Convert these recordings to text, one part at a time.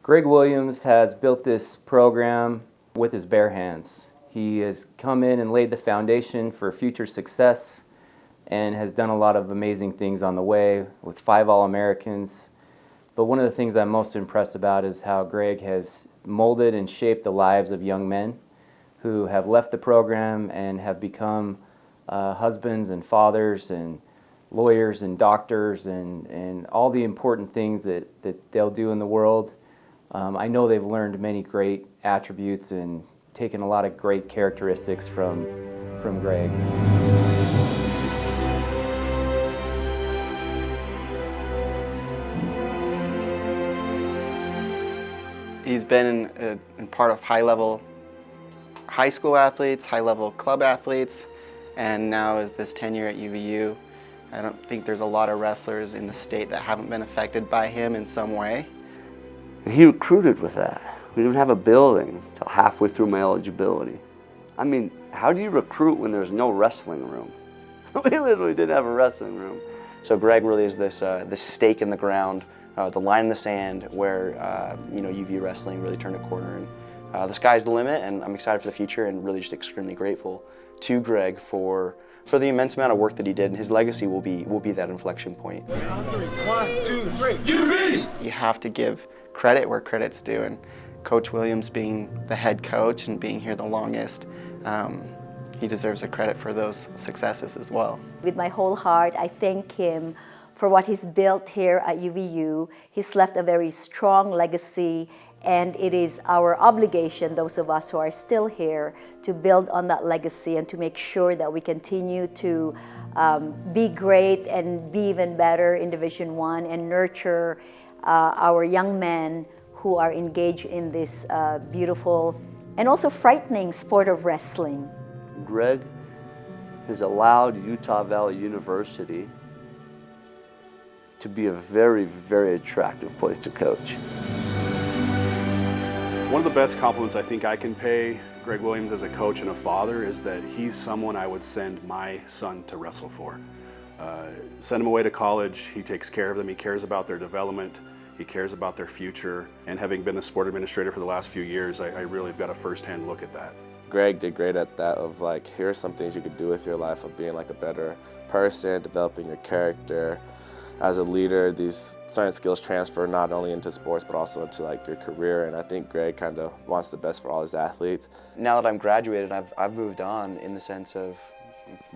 Greg Williams has built this program with his bare hands. He has come in and laid the foundation for future success and has done a lot of amazing things on the way with 5 All-Americans. But one of the things I'm most impressed about is how Greg has molded and shaped the lives of young men who have left the program and have become husbands and fathers and lawyers and doctors and all the important things that they'll do in the world. I know they've learned many great attributes and taken a lot of great characteristics from Greg. He's been in part of high-level high school athletes, high-level club athletes, and now with this tenure at UVU, I don't think there's a lot of wrestlers in the state that haven't been affected by him in some way. He recruited with that. We didn't have a building until halfway through my eligibility. I mean, how do you recruit when there's no wrestling room? We literally didn't have a wrestling room. So Greg really is this stake in the ground, the line in the sand where UVU wrestling really turned a corner, and the sky's the limit, and I'm excited for the future and really just extremely grateful to Greg for the immense amount of work that he did, and his legacy will be that inflection point. 1, 2, 3, UVU! You have to give credit where credit's due, and Coach Williams being the head coach and being here the longest, he deserves the credit for those successes as well. With my whole heart, I thank him for what he's built here at UVU. He's left a very strong legacy, and it is our obligation, those of us who are still here, to build on that legacy and to make sure that we continue to be great and be even better in Division I and nurture our young men who are engaged in this beautiful and also frightening sport of wrestling. Greg has allowed Utah Valley University to be a very, very attractive place to coach. One of the best compliments I think I can pay Greg Williams as a coach and a father is that he's someone I would send my son to wrestle for. Send him away to college, he takes care of them, he cares about their development, he cares about their future, and having been the sport administrator for the last few years, I really have got a first-hand look at that. Greg did great at that of like, here's some things you could do with your life of being like a better person, developing your character. As a leader, these certain skills transfer not only into sports but also into like your career, and I think Greg kind of wants the best for all his athletes. Now that I'm graduated, I've moved on in the sense of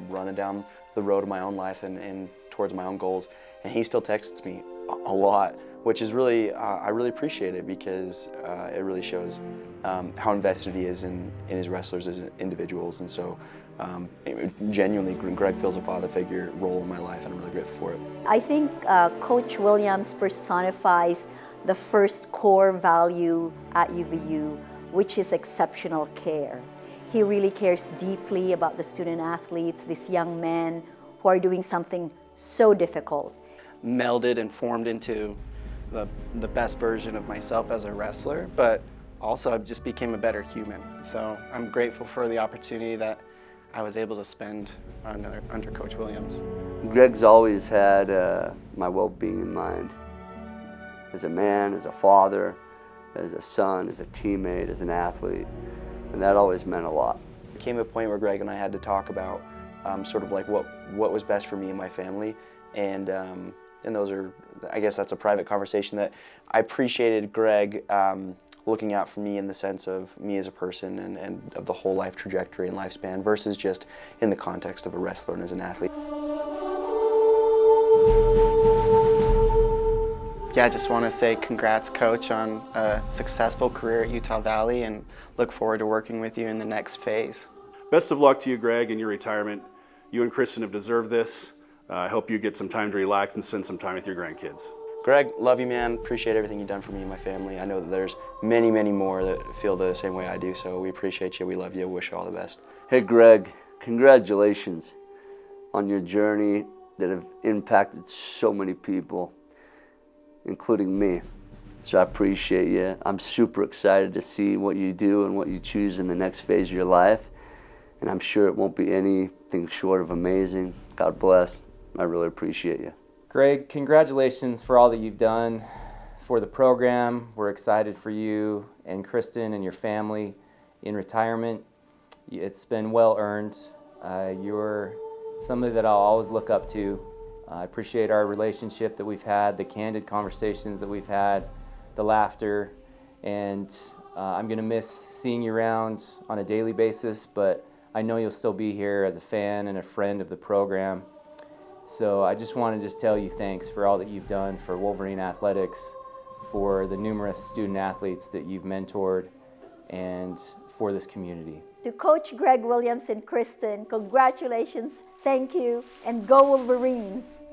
running down the road of my own life and towards my own goals, and he still texts me a lot, which is really, I really appreciate it because it really shows how invested he is in his wrestlers as individuals, and so genuinely, Greg fills a father figure role in my life, and I'm really grateful for it. I think Coach Williams personifies the first core value at UVU, which is exceptional care. He really cares deeply about the student athletes, these young men who are doing something so difficult. Melded and formed into the best version of myself as a wrestler, but also I just became a better human. So I'm grateful for the opportunity that I was able to spend under Coach Williams. Greg's always had my well-being in mind. As a man, as a father, as a son, as a teammate, as an athlete, and that always meant a lot. There came a point where Greg and I had to talk about sort of like what was best for me and my family, and those are, I guess that's a private conversation that I appreciated Greg looking out for me in the sense of me as a person and of the whole life trajectory and lifespan versus just in the context of a wrestler and as an athlete. Yeah, I just want to say congrats, Coach, on a successful career at Utah Valley, and look forward to working with you in the next phase. Best of luck to you, Greg, in your retirement. You and Kristen have deserved this. I hope you get some time to relax and spend some time with your grandkids. Greg, love you, man. Appreciate everything you've done for me and my family. I know that there's many, many more that feel the same way I do, so we appreciate you, we love you, wish you all the best. Hey Greg, congratulations on your journey that have impacted so many people, including me. So I appreciate you. I'm super excited to see what you do and what you choose in the next phase of your life. And I'm sure it won't be anything short of amazing. God bless. I really appreciate you. Greg, congratulations for all that you've done for the program. We're excited for you and Kristen and your family in retirement. It's been well earned. You're somebody that I'll always look up to. I appreciate our relationship that we've had, the candid conversations that we've had, the laughter, and I'm going to miss seeing you around on a daily basis, but I know you'll still be here as a fan and a friend of the program. So I just want to tell you thanks for all that you've done for Wolverine Athletics, for the numerous student athletes that you've mentored, and for this community. To Coach Greg Williams and Kristen, congratulations, thank you, and go Wolverines!